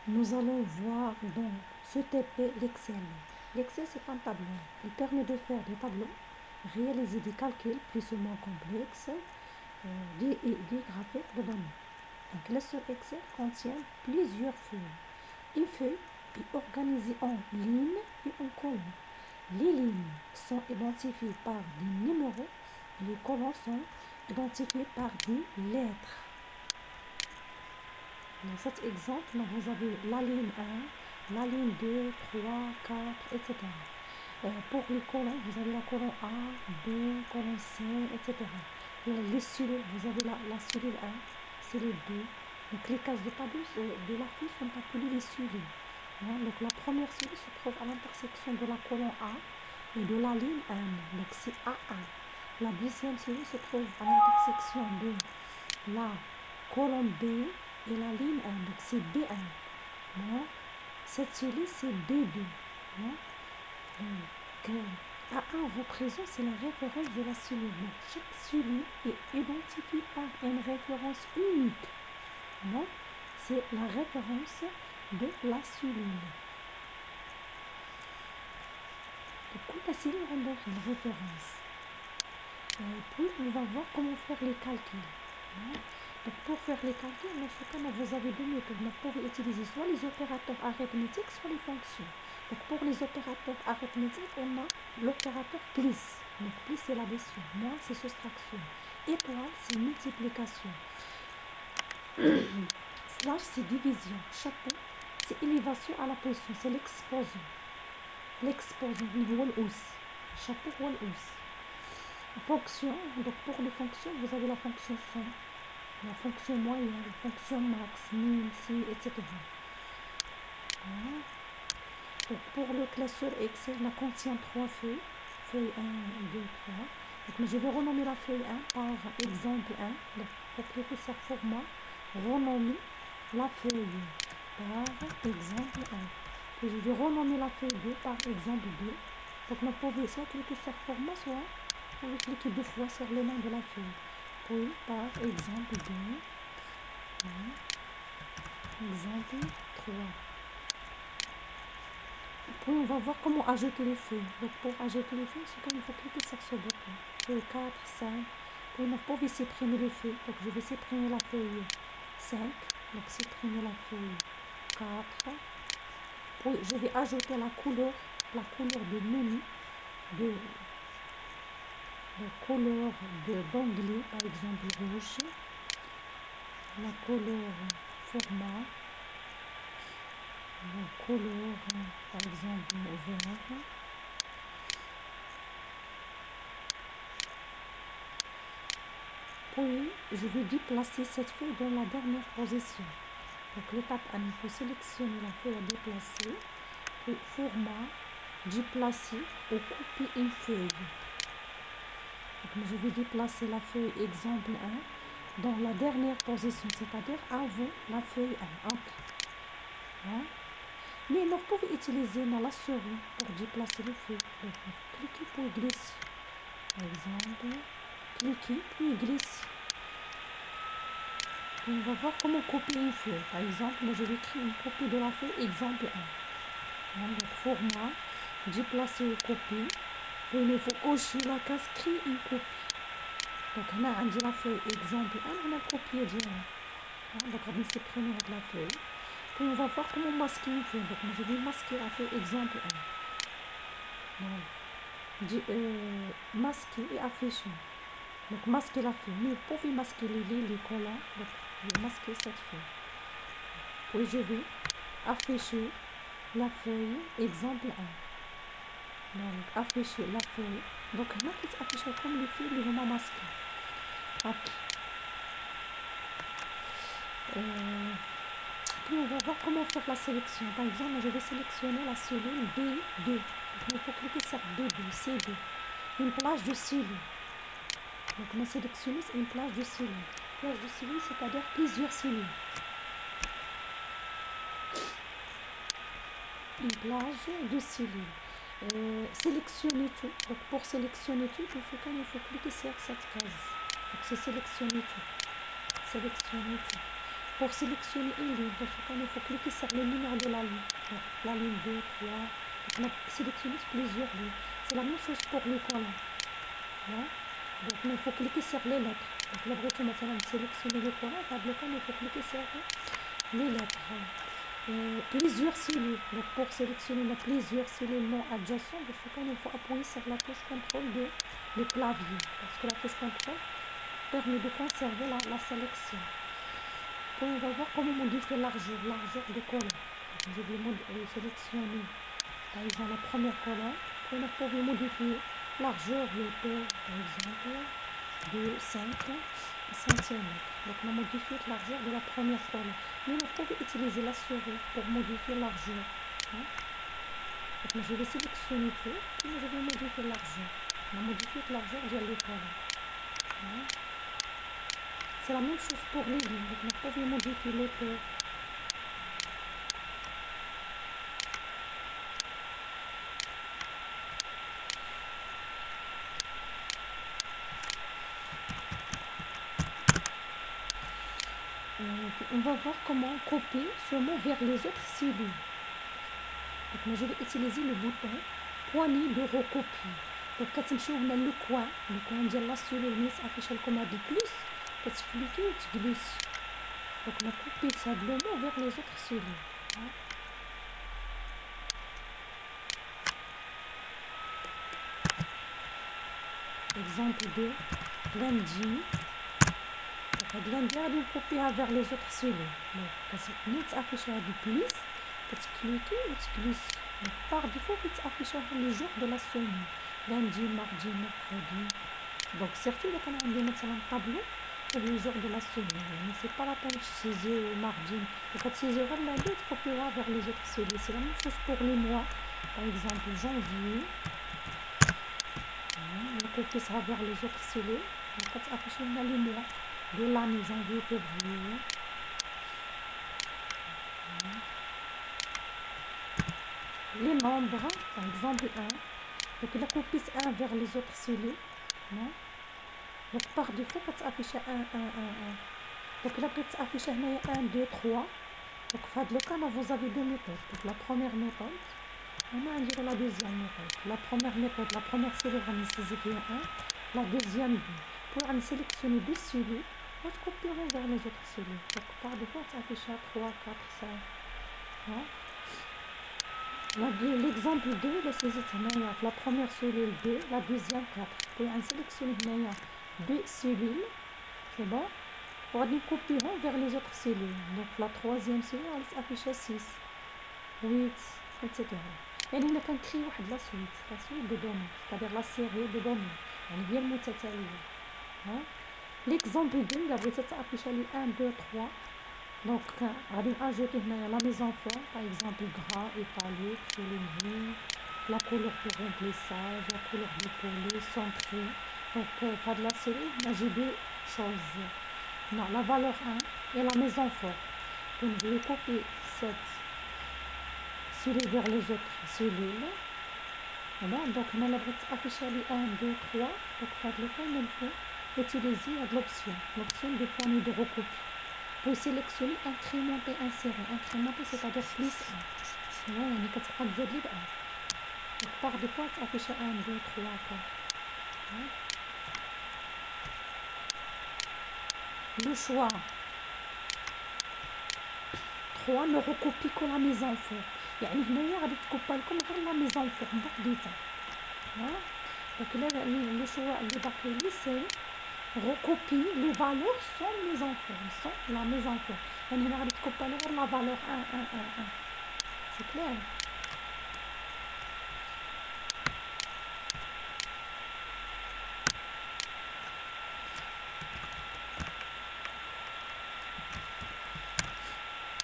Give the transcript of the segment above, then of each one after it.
Nous allons voir dans ce TP l'Excel. L'Excel, c'est un tableau. Il permet de faire des tableaux, réaliser des calculs plus ou moins complexes, des graphiques de données. Donc, la sur Excel contient plusieurs feuilles. Une feuille est organisée en lignes et en colonnes. Les lignes sont identifiées par des numéros et les colonnes sont identifiées par des lettres. Dans cet exemple, vous avez la ligne 1, la ligne 2, 3, 4, etc. Pour les colonnes, vous avez la colonne A, B, colonne C, etc. Les cellules, vous avez la cellule 1, cellule 2. Donc les cases de tableau de la feuille sont appelées les cellules. Donc la première cellule se trouve à l'intersection de la colonne A et de la ligne 1. Donc c'est A1. La deuxième cellule se trouve à l'intersection de la colonne B et la ligne 1. Donc c'est B1. Cette cellule c'est B2. Donc A1 représente, c'est la référence de la cellule. Donc chaque cellule est identifiée par une référence unique. C'est la référence de la cellule. Donc quand la cellule a une référence, puis on va voir comment faire les calculs. Donc pour faire les calculs, dans ce cas, vous avez deux méthodes. Vous pouvez utiliser soit les opérateurs arithmétiques, soit les fonctions. Donc pour les opérateurs arithmétiques, on a l'opérateur plus. Donc plus c'est l'addition, moins c'est soustraction. Étoile c'est multiplication. Slash c'est division. Chapeau c'est élévation à la position, c'est l'exposant. L'exposant, هو الأس. Chapeau هو الأس. Fonction, donc pour les fonctions, vous avez la fonction somme, la fonction moyenne, la fonction max, min, si, etc. Donc pour le classeur Excel, il contient 3 feuilles. Feuille 1, 2, 3. Donc je vais renommer la feuille 1 par exemple 1. Donc pour cliquer sur format, renommer la feuille par exemple 1. Puis je vais renommer la feuille 2 par exemple 2. Donc vous pouvez soit cliquer sur format, soit vous pouvez cliquer deux fois sur le nom de la feuille. Puis par exemple 2. Exemple 3. Puis on va voir comment ajouter les feuilles. Donc pour ajouter les feuilles, c'est comme il faut cliquer sur ce bouton. Feuille 4, 5. Puis vous pouvez supprimer les feuilles. Donc je vais supprimer la feuille 5. Donc supprimer la feuille 4. Puis je vais ajouter la couleur de menu, couleur d'onglet, par exemple rouge. La couleur format. La couleur, par exemple vert. Puis je vais déplacer cette feuille dans la dernière position. Donc l'étape 1, il faut sélectionner la feuille à déplacer, puis format, déplacer ou couper une feuille. Donc je vais déplacer la feuille exemple 1 dans la dernière position, c'est-à-dire avant la feuille 1. Mais vous pouvez utiliser la souris pour déplacer les feuilles. Donc cliquez pour glisser. Par exemple, cliquez puis glisser. On va voir comment copier une feuille. Par exemple, je vais créer une copie de la feuille exemple 1. Donc format, déplacer ou copier. Puis il faut cocher la case créer une copie. Donc on a la feuille exemple 1, on a copié direct. Donc on va supprimer la feuille. Puis on va voir comment masquer une feuille. Donc je vais masquer la feuille exemple 1. Donc, masquer et afficher. Donc masquer la feuille. Mais vous pouvez masquer les lignes, les colonnes. Donc je vais masquer cette feuille. Puis je vais afficher la feuille exemple 1. Donc afficher la feuille. Donc là, c'est affiché comme les feuilles les vraiment masquées. Puis on va voir comment faire la sélection. Par exemple, je vais sélectionner la cellule B2. Il faut cliquer sur B2, C2. Une plage de cellules. Donc on a sélectionné une plage de cellules. Plage de cellules, c'est-à-dire plusieurs cellules. Une plage de cellules. Sélectionner tout. Donc pour sélectionner tout, il faut cliquer sur cette case. Donc c'est sélectionner tout. Sélectionner tout. Pour sélectionner une ligne, donc il faut cliquer sur le numéro de la ligne. Donc, la ligne 2, 3. On a sélectionné plusieurs lignes. C'est la même chose pour les colonnes. Hein? Donc il faut cliquer sur les lettres. Donc là, maintenant, sélectionner les colonnes. Il faut cliquer sur les lettres. Plusieurs cellules. Donc pour sélectionner plusieurs cellules non adjacentes, il faut appuyer sur la touche contrôle de clavier. Parce que la touche contrôle permet de conserver la sélection. On va voir comment modifier largeur de colonne. Je vais sélectionner par exemple la première colonne. On peut modifier largeur de par exemple de 5 cm. Donc on a modifié la largeur de la première colonne. Mais on peut utiliser la souris pour modifier la largeur. Hein? Donc je vais sélectionner tout et je vais modifier la largeur. On a modifié la largeur de les colonnes. Hein? C'est la même chose pour les lignes. Donc on peut modifier l'auteur. On va voir comment copier ce mot vers les autres cellules. Donc, moi, je vais utiliser le bouton poignée de recopie. Donc, quand on a le coin de la cellule qui s'affiche comme un plus, quand tu cliques, tu glisses. Donc, on a copié ça de le mot vers les autres cellules. Hein? Exemple de lundi. Donc, on copier vers les autres cellules. Donc, quand tu s'affiche du plus, tu cliques et tu glisses. Donc, par défaut, il s'affiche les jours de la semaine. Lundi, mardi, mercredi. Donc, surtout quand on a un tableau pour les jours de la semaine. Mais ce n'est pas la peine d'utiliser mardi. Donc, quand tu utilises lundi, tu copieras vers les autres cellules. C'est la même chose pour les mois. Par exemple, janvier. On copiera vers les autres cellules. Donc, quand tu affiches les mois de l'année, janvier, février. Les nombres, par exemple 1. Donc, il a copié 1 vers les autres cellules. Non? Donc, par défaut, quand tu affiches 1, 1, 1, 1. Donc, là, quand tu affiches 1, 2, 3. Donc, dans le cas, vous avez deux méthodes. Donc, la première méthode, on va dire la deuxième méthode. La première méthode, la première cellule, on va saisir 1. La deuxième, 2. Pour sélectionner deux cellules, on va copier vers les autres cellules. Donc, par défaut, tu affiches 3, 4, 5. Hein? L'exemple 2, la première cellule 2, la deuxième 4. Pour sélectionner deux cellules, c'est bon. On va copier vers les autres cellules. Donc la troisième cellule, elle s'affiche 6, 8, etc. Et on a créé la suite de données, c'est-à-dire la série de données. On vient de l'exemple 2, il a affiché les 1, 2, 3. Donc, on va ajouter la mise en forme, par exemple gras, étalé, souligné, la couleur de remplissage, la couleur de polé, centré. Donc, pour la série, j'ai deux choses. Non, la valeur 1 et la mise en forme. Donc, je vais copier cette cellule vers les autres cellules. Voilà, donc, on va afficher les 1, 2, 3. Donc, pour le cas, il faut utiliser l'option de poignée de recopie. Pour sélectionner, incrémenter, insérer. Incrémenter, c'est-à-dire plus 1. Voilà, on est capable de dire 1. Donc, par défaut, tu affiches 1, 2, 3, 4. Le choix 3 ne recopie que la mise en forme. يعني هنايا غادي تكوبا لكم غير لا ميزون فورم بوحديتها. Donc là, le choix اللي باقي لي سي recopie les valeurs sans mise en forme, sans la mise en forme. يعني هنا غادي تكوبا لي غير la valeur 1, 1, 1, 1. C'est clair?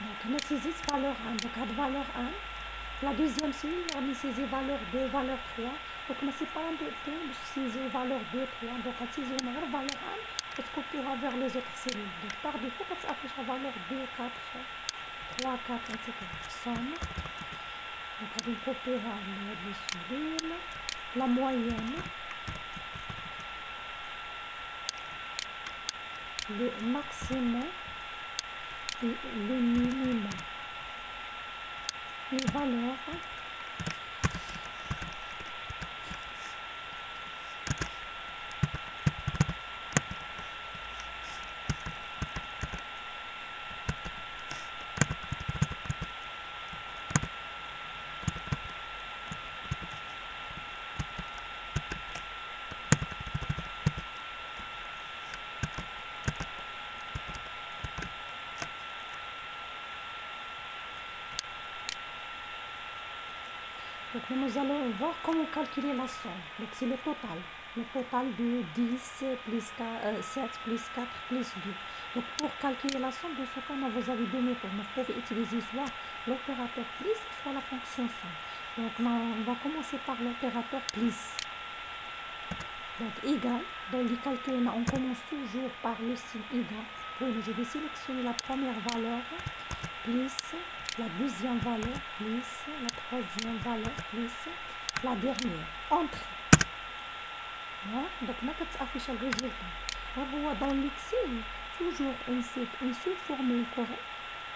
Donc on a saisi valeur 1. Donc à valeur 1, la deuxième cellule, on a saisi valeur 2, valeur 3. Donc on a séparé de saisir valeur 2, 3. Donc on a saisi valeur 1, on se copiera vers les autres cellules. Donc par défaut, quand tu affiches la valeur 2, 4, 3, 4, etc. Somme. Donc on copiera les cellules, la moyenne, le maximum et le minimum. Les valeurs Donc nous allons voir comment calculer la somme. Donc c'est le total. Le total de 10 plus 7 plus 4 plus 2. Donc pour calculer la somme, de ce cas, vous avez deux méthodes. Vous pouvez utiliser soit l'opérateur plus, soit la fonction somme. Donc on va commencer par l'opérateur plus. Donc égal, dans les calculs, on commence toujours par le signe égal. Puis je vais sélectionner la première valeur, plus la deuxième valeur, plus la troisième valeur, plus la dernière. Entre. Donc là, tu affiches le résultat. Alors, dans l'Excel, toujours on fait une seule formule correcte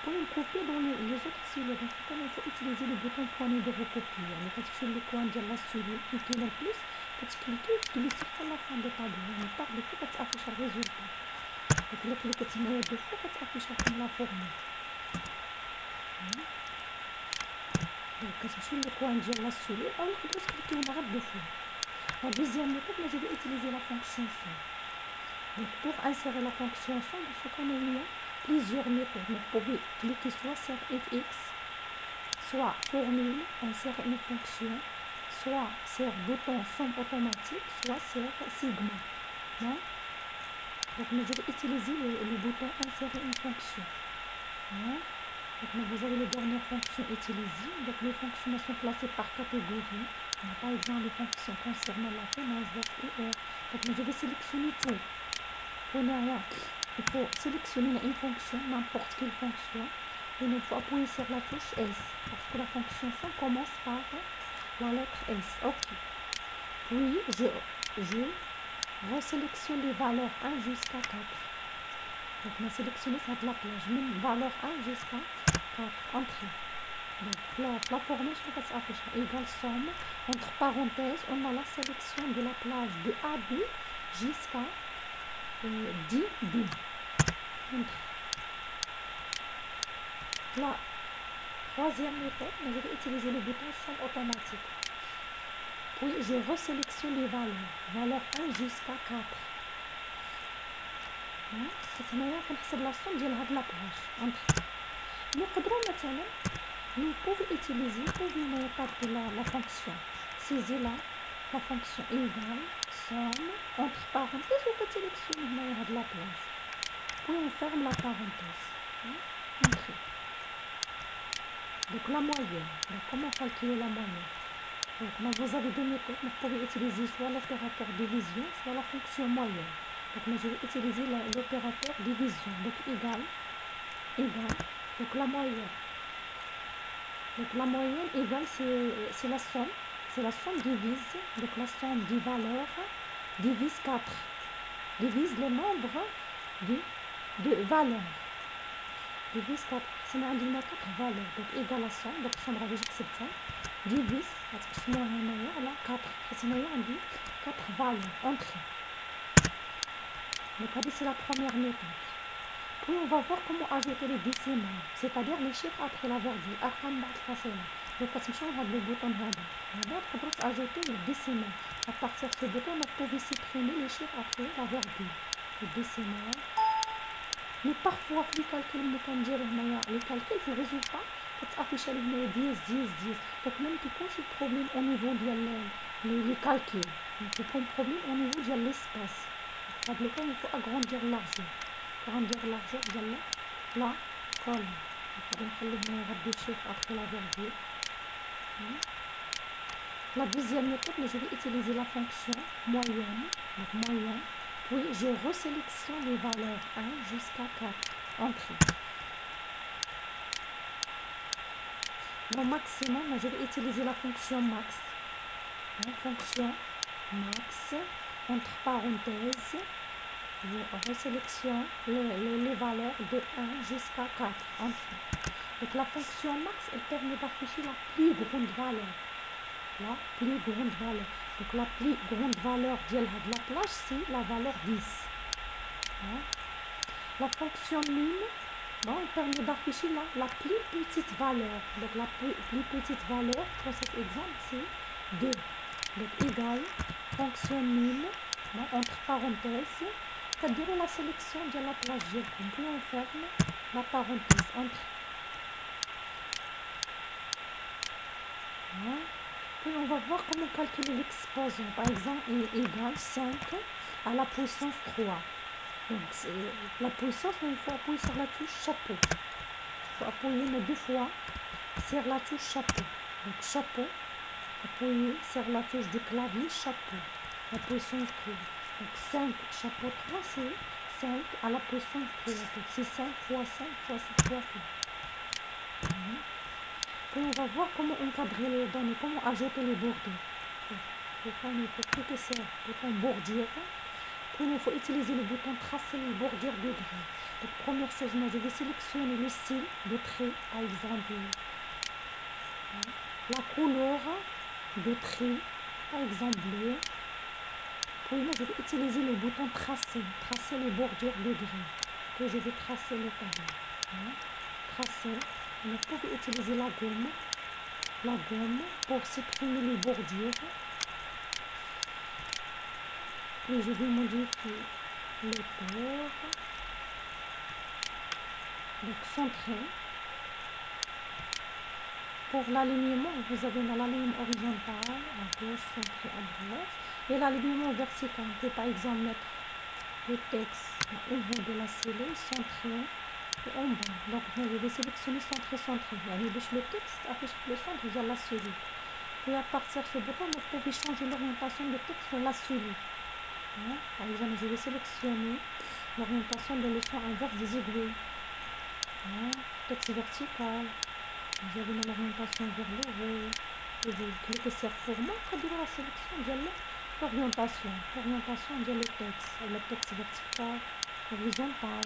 pour le copier dans les autres cellules. Donc, il faut utiliser le bouton poignet de recopier. Donc, tu fais le coin de la cellule, cliquez le plus, tu cliques, tu le sors à la fin de tableau. Donc, par défaut, tu affiches le résultat. Donc, là, tu cliques deux fois, tu affiches comme la formule. Donc, tu fais le coin de la cellule, alors tu cliques deux fois. La deuxième méthode, je vais utiliser la fonction somme. Donc, pour insérer la fonction somme, il y a plusieurs méthodes. Vous pouvez cliquer soit sur fx, soit formule, insérer une fonction, soit sur bouton somme automatique, soit sur sigma. Donc, je vais utiliser le bouton insérer une fonction. Donc, vous avez les dernières fonctions utilisées. Donc, les fonctions sont classées par catégorie. Par exemple, les fonctions concernant la finance, donc je vais sélectionner tout. Il faut sélectionner une fonction, n'importe quelle fonction. Et il faut appuyer sur la touche S. Parce que la fonction somme commence par la lettre S. OK. Puis, je resélectionne les valeurs 1 jusqu'à 4. Donc, on a sélectionné ça de la plage. Même valeur 1 jusqu'à 4. Entrée. Donc, la formule, je vais afficher égale somme. Entre parenthèses, on a la sélection de la plage de A2 jusqu'à 10B. La troisième méthode, je vais utiliser le bouton somme automatique. Puis, je resélectionne les valeurs. Valeur 1 jusqu'à 4. هنا كنحسب لا somme ديال هاد لابلاج. نقدروا مثلا vous pouvez utiliser la fonction saisir la fonction égale somme entre parenthèses ou sélectionner de la plage. Puis on ferme la parenthèse. Donc la moyenne. Donc, comment calculer la moyenne? Donc vous avez deux méthodes. Vous pouvez utiliser soit l'opérateur division, soit la fonction moyenne. Donc je vais utiliser l'opérateur division. Donc égal. Donc la moyenne. Donc la moyenne égale, c'est la somme. C'est la somme divise. Donc la somme des valeurs divise 4. Divise le nombre de valeurs. Divise 4. C'est on a 4 valeurs. Donc égal la somme. Donc somme j'accepte ça. Divise. Parce que sinon on a 4. Sinon on dit 4 valeurs. Entrée. Donc c'est la première méthode. Puis on va voir comment ajouter les décimales, c'est-à-dire les chiffres après la virgule. أرقام بعد الفاصلة. Donc كتمشيو لهاد le bouton هذا تقدروا ajouter les décimales. À partir de ce bouton, vous pouvez supprimer les chiffres après la virgule. Les décimales. Mais parfois في les calculs اللي كنديرو هنايا les calculs في الريزولتا كتافيش لي هنايا 10. Donc ما كيكونش البروبليم au niveau ديال les calculs. كيكون problème au niveau ديال l'espace. هاد le cas il faut agrandir l'argent. Agrandir l'argent ديال la colonne. نخلي هنا هاد des chiffres après la virgule. La deuxième méthode, je vais utiliser la fonction moyenne. Donc moyenne. Puis je resélectionne les valeurs 1 jusqu'à 4. Entrée. Au maximum, je vais utiliser la fonction max. Fonction max entre parenthèses Je resélectionne les valeurs de 1 jusqu'à 4 entre. Donc la fonction max, elle permet d'afficher la plus grande valeur. La plus grande valeur. Donc la plus grande valeur de la plage, c'est la valeur 10. Hein? La fonction min, bon, elle permet d'afficher la plus petite valeur. Donc la plus petite valeur, pour cet exemple, c'est 2. Donc égal, fonction min, bon, entre parenthèses, c'est-à-dire la sélection de la plage diagonale. Puis on ferme la parenthèse entre. Hein? Puis on va voir comment calculer l'exposant. Par exemple, il est égal 5 à la puissance 3. Donc la puissance, il faut appuyer sur la touche chapeau. Il faut appuyer les 2 fois sur la touche chapeau. Donc chapeau, appuyer sur la touche du clavier chapeau. La puissance 3. Donc 5 chapeau 3, c'est 5 à la puissance 3. Donc c'est 5 fois 5 fois 3 fois. Puis on va voir comment encadrer les données, comment ajouter les bordures. Il faut cliquer sur le bouton bordure. Puis il faut utiliser le bouton tracer les bordures de gris. Donc première chose, moi je vais sélectionner le style de trait, par exemple la couleur de trait, par exemple bleu. Puis moi je vais utiliser le bouton tracer les bordures de gris. Puis je vais tracer le tableau. Tracer. Vous pouvez utiliser la gomme pour supprimer les bordures. Et je vais modifier le tour. Donc centré. Pour l'alignement, vous avez l'alignement horizontal à gauche, centré à droite. Et l'alignement vertical, on peut par exemple mettre le texte au bout de la scellée, centré et en bas. Donc moi je vais sélectionner centré. Le texte affiche le centre vers la scellée. Puis à partir de ce bouton, vous pouvez changer l'orientation du texte sur la scellée. Par exemple, je vais sélectionner l'orientation de leçon inverse des aiguilles. Texte vertical. Vous avez l'orientation vers le haut. Et vous cliquez sur format, vous avez la sélection de l'orientation. L'orientation de le texte vertical, horizontal.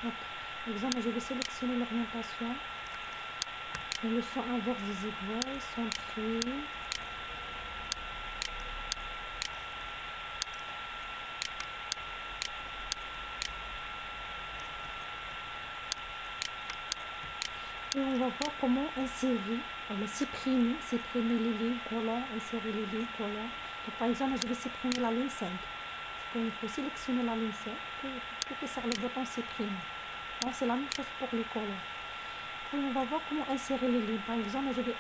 Donc, par exemple, je vais sélectionner l'orientation de leçon inverse des aiguilles, centré. Et on va voir comment insérer, supprimer les lignes collantes, insérer les lignes collantes. Donc, par exemple, je vais supprimer la ligne 5. Donc, il faut sélectionner la ligne 5, puis cliquer sur le bouton supprimer. C'est la même chose pour les colons. Puis on va voir comment insérer les lignes. Par exemple, je vais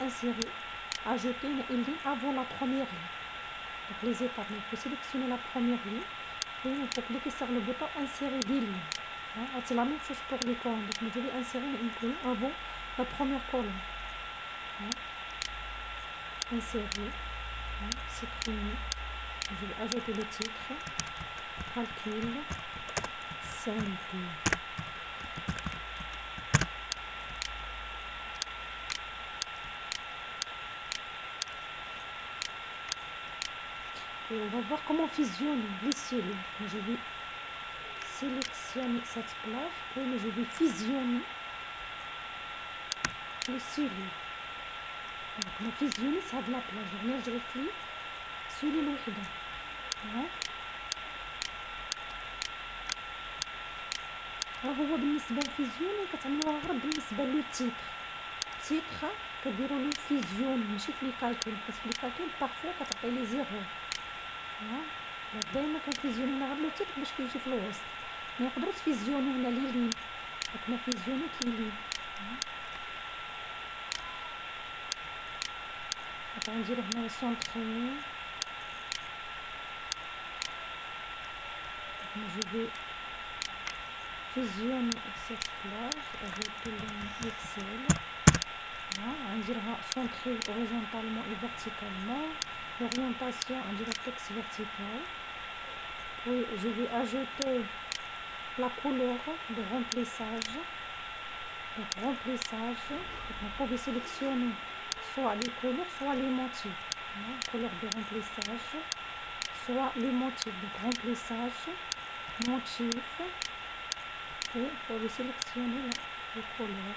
ajouter une ligne avant la première ligne. Donc les étapes, il faut sélectionner la première ligne, puis il faut cliquer sur le bouton insérer des lignes. C'est la même chose pour les colonnes. Donc je vais insérer une colonne avant la première colonne. Insérer, supprimer. Je vais ajouter le titre, calcul, simple. Et on va voir comment fusionner les cellules. Je vais sélectionner cette plage, puis je vais fusionner les cellules. Donc, fusionner ça de la plage. Je vais سولي الوحدة. هو بالنسبة للفيزيون كتعملوها غير بالنسبة لو تيتر كديروا له فيزيون ماشي في لي كالكول، بس في لي كالكول بارفوا كتعطي لي زيرو. دائما كنفيزيوني هنا غير لو تيتر باش كيجي في الوسط. ما يقدروا تفيزيوني هنا لي لين، دونك فيزيونيت لي لين. غنديرو هنا سونطري. Je vais fusionner cette plage avec l'Excel. On dira centré horizontalement et verticalement. L'orientation, on dira texte vertical. Puis je vais ajouter la couleur de remplissage. Donc remplissage, vous pouvez sélectionner soit les couleurs, soit les motifs. Couleur de remplissage, soit les motifs. Donc remplissage, motif, et pour le sélectionner là, le couleur.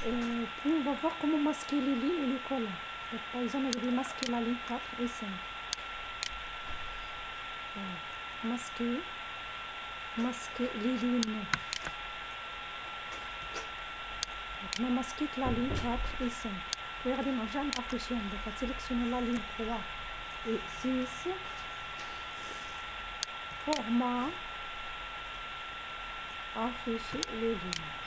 Et puis on va voir comment masquer les lignes et les collants. Donc, par exemple, je vais masquer la ligne 4 et 5. Voilà. Masquer les lignes. Donc, on a masqué la ligne 4 et 5. Regardez, on a jamais affiché. Donc, on va sélectionner la ligne 3 et 6. Format, afficher les lignes.